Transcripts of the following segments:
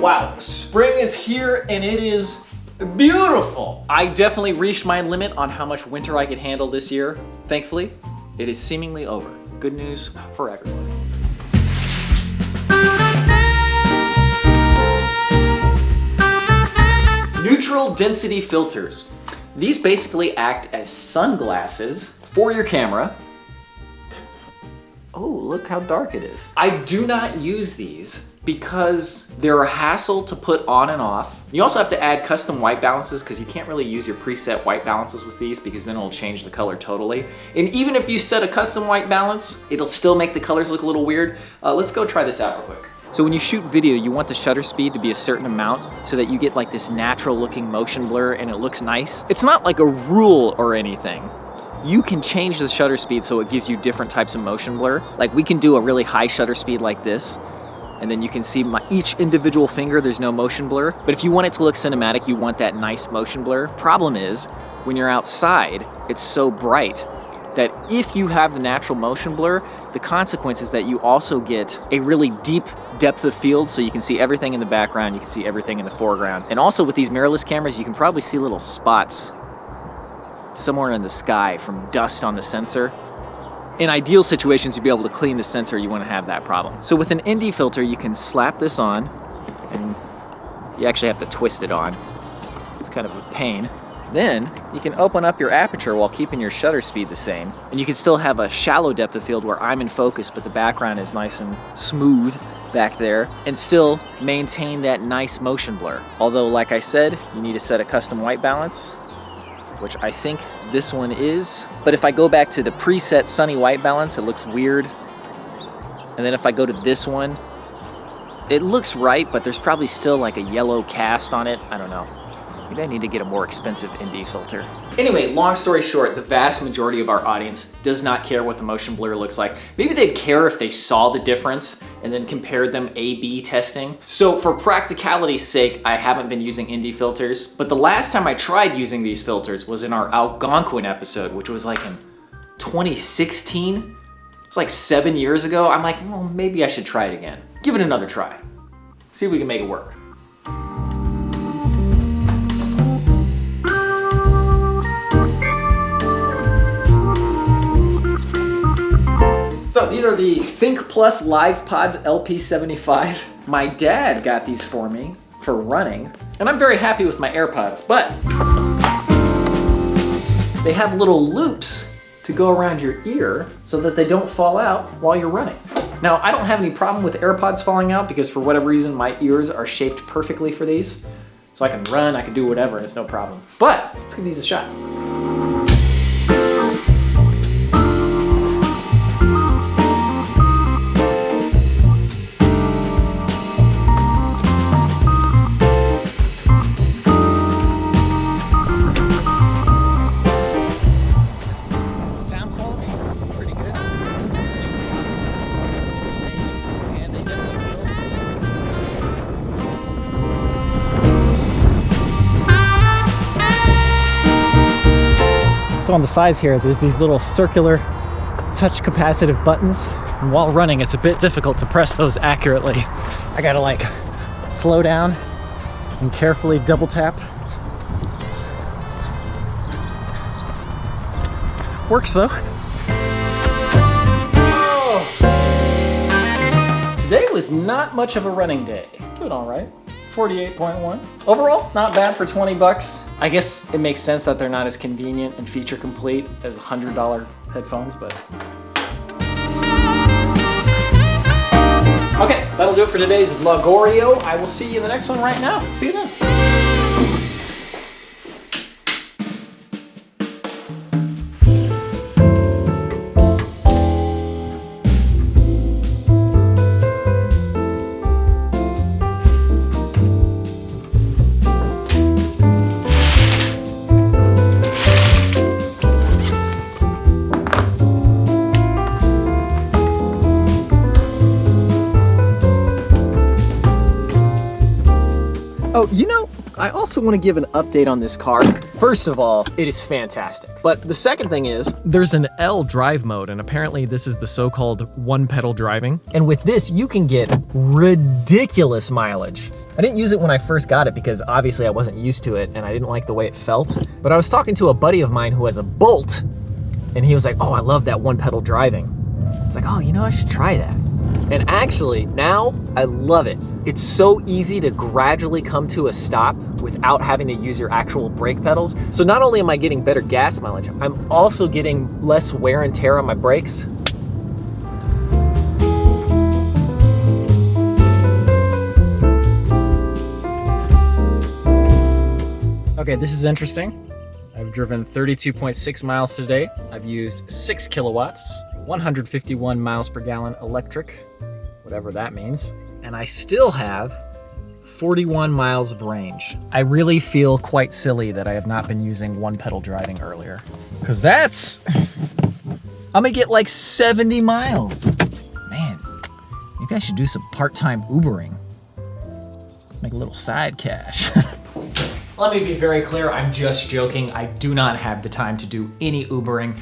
Wow, spring is here and it is beautiful. I definitely reached my limit on how much winter I could handle this year. Thankfully, it is seemingly over. Good news for everyone. Neutral density filters. These basically act as sunglasses for your camera. Oh, look how dark it is. I do not use these because they're a hassle to put on and off. You also have to add custom white balances because you can't really use your preset white balances with these because then it'll change the color totally. And even if you set a custom white balance, it'll still make the colors look a little weird. Let's go try this out real quick. So when you shoot video, you want the shutter speed to be a certain amount so that you get like this natural looking motion blur and it looks nice. It's not like a rule or anything. You can change the shutter speed so it gives you different types of motion blur. Like we can do a really high shutter speed like this, and then you can see each individual finger, there's no motion blur. But if you want it to look cinematic, you want that nice motion blur. Problem is, when you're outside, it's so bright that if you have the natural motion blur, the consequence is that you also get a really deep depth of field, so you can see everything in the background, you can see everything in the foreground. And also with these mirrorless cameras, you can probably see little spots somewhere in the sky from dust on the sensor. In ideal situations, you'd be able to clean the sensor, you wouldn't have that problem. So with an ND filter, you can slap this on, and you actually have to twist it on. It's kind of a pain. Then you can open up your aperture while keeping your shutter speed the same. And you can still have a shallow depth of field where I'm in focus, but the background is nice and smooth back there, and still maintain that nice motion blur. Although, like I said, you need to set a custom white balance, which I think this one is. But if I go back to the preset sunny white balance, it looks weird. And then if I go to this one, it looks right, but there's probably still like a yellow cast on it. I don't know. Maybe I need to get a more expensive ND filter. Anyway, long story short, the vast majority of our audience does not care what the motion blur looks like. Maybe they'd care if they saw the difference and then compared them A/B testing. So for practicality's sake, I haven't been using ND filters, but the last time I tried using these filters was in our Algonquin episode, which was like in 2016. It's like 7 years ago. I'm like, well, maybe I should try it again. Give it another try. See if we can make it work. So these are the Thinkplus Livepods LP75. My dad got these for me for running, and I'm very happy with my AirPods, but they have little loops to go around your ear so that they don't fall out while you're running. Now, I don't have any problem with AirPods falling out because for whatever reason, my ears are shaped perfectly for these. So I can run, I can do whatever, and it's no problem. But let's give these a shot. So on the sides here, there's these little circular touch capacitive buttons. And while running, it's a bit difficult to press those accurately. I gotta like slow down and carefully double tap. Works though. Today was not much of a running day. Doing all right. 48.1. Overall, not bad for 20 bucks. I guess it makes sense that they're not as convenient and feature complete as $100 headphones, but. Okay, that'll do it for today's Vlogorio. I will see you in the next one right now. See you then. Oh, you know I also want to give an update on this car. First of all, it is fantastic. But the second thing is, there's an L drive mode, and apparently this is the so-called one-pedal driving. And with this, you can get ridiculous mileage. I didn't use it when I first got it because obviously I wasn't used to it and I didn't like the way it felt. But I was talking to a buddy of mine who has a Bolt, and he was like, oh, I love that one-pedal driving. It's like, oh, you know, I should try that. And actually, now I love it. It's so easy to gradually come to a stop without having to use your actual brake pedals. So not only am I getting better gas mileage, I'm also getting less wear and tear on my brakes. Okay, this is interesting. I've driven 32.6 miles today. I've used 6 kilowatts, 151 miles per gallon electric, whatever that means. And I still have 41 miles of range. I really feel quite silly that I have not been using one pedal driving earlier. Cause that's, I'm gonna get like 70 miles. Man, maybe I should do some part-time Ubering. Make a little side cash. Let me be very clear, I'm just joking. I do not have the time to do any Ubering.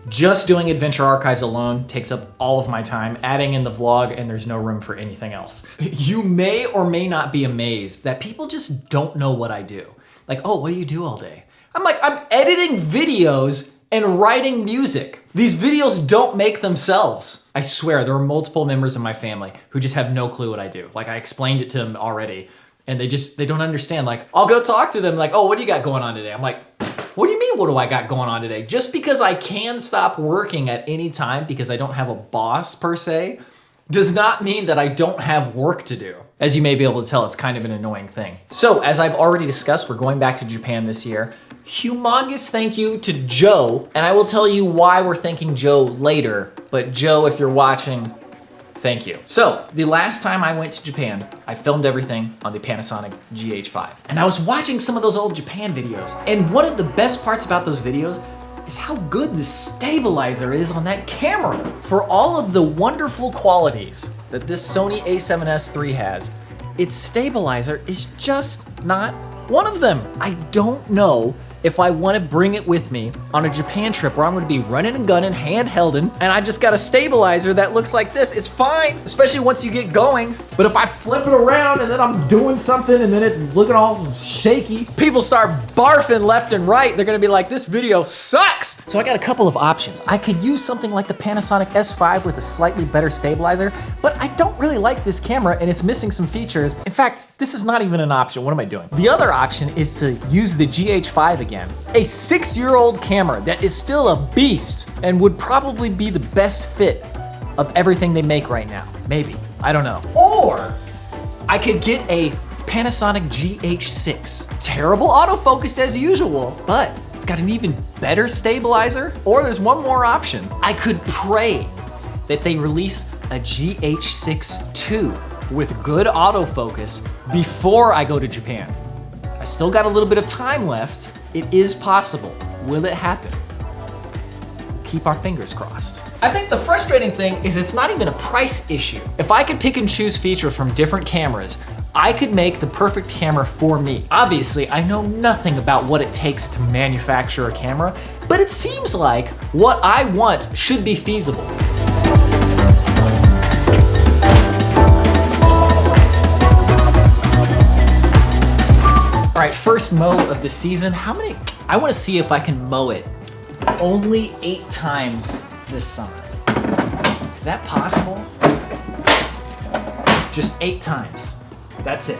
Just doing Adventure Archives alone takes up all of my time, adding in the vlog, and there's no room for anything else. You may or may not be amazed that people just don't know what I do. Like, oh, what do you do all day? I'm like, I'm editing videos and writing music. These videos don't make themselves. I swear, there are multiple members of my family who just have no clue what I do. Like, I explained it to them already, and they don't understand. Like, I'll go talk to them like, oh, what do you got going on today? I'm like, what do you mean, what do I got going on today? Just because I can stop working at any time because I don't have a boss per se, does not mean that I don't have work to do. As you may be able to tell, it's kind of an annoying thing. So, as I've already discussed, we're going back to Japan this year. Humongous thank you to Joe, and I will tell you why we're thanking Joe later, but Joe, if you're watching, thank you. So, the last time I went to Japan, I filmed everything on the Panasonic GH5. And I was watching some of those old Japan videos, and one of the best parts about those videos is how good the stabilizer is on that camera. For all of the wonderful qualities that this Sony a7S III has, its stabilizer is just not one of them. I don't know if I want to bring it with me on a Japan trip where I'm going to be running and gunning, handhelding, and I just got a stabilizer that looks like this. It's fine, especially once you get going. But if I flip it around and then I'm doing something and then it's looking all shaky, people start barfing left and right. They're going to be like, this video sucks. So I got a couple of options. I could use something like the Panasonic S5 with a slightly better stabilizer, but I don't really like this camera and it's missing some features. In fact, this is not even an option. What am I doing? The other option is to use the GH5 again. A 6-year-old camera that is still a beast and would probably be the best fit of everything they make right now. Maybe, I don't know. Or I could get a Panasonic GH6. Terrible autofocus as usual, but it's got an even better stabilizer. Or there's one more option. I could pray that they release a GH6 II with good autofocus before I go to Japan. I still got a little bit of time left. It is possible. Will it happen? Keep our fingers crossed. I think the frustrating thing is it's not even a price issue. If I could pick and choose features from different cameras, I could make the perfect camera for me. Obviously, I know nothing about what it takes to manufacture a camera, but it seems like what I want should be feasible. All right, first mow of the season. How many? I want to see if I can mow it only 8 times this summer. Is that possible? Just 8 times. That's it.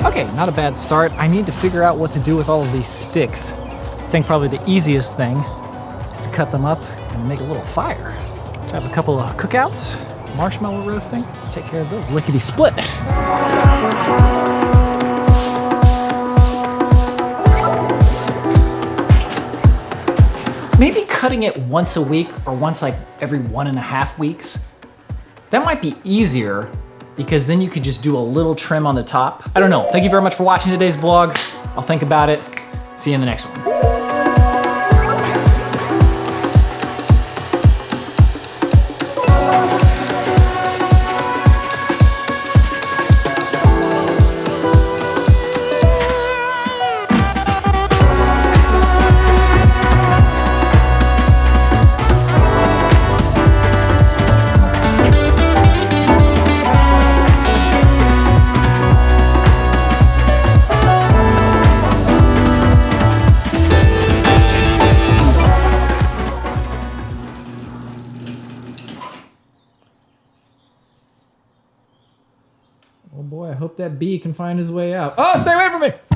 Okay, not a bad start. I need to figure out what to do with all of these sticks. I think probably the easiest thing is to cut them up and make a little fire. So I have a couple of cookouts, marshmallow roasting. Take care of those lickety split. Maybe cutting it once a week or once like every 1.5 weeks. That might be easier because then you could just do a little trim on the top. I don't know. Thank you very much for watching today's vlog. I'll think about it. See you in the next one. Oh boy, I hope that bee can find his way out. Oh, stay away from me!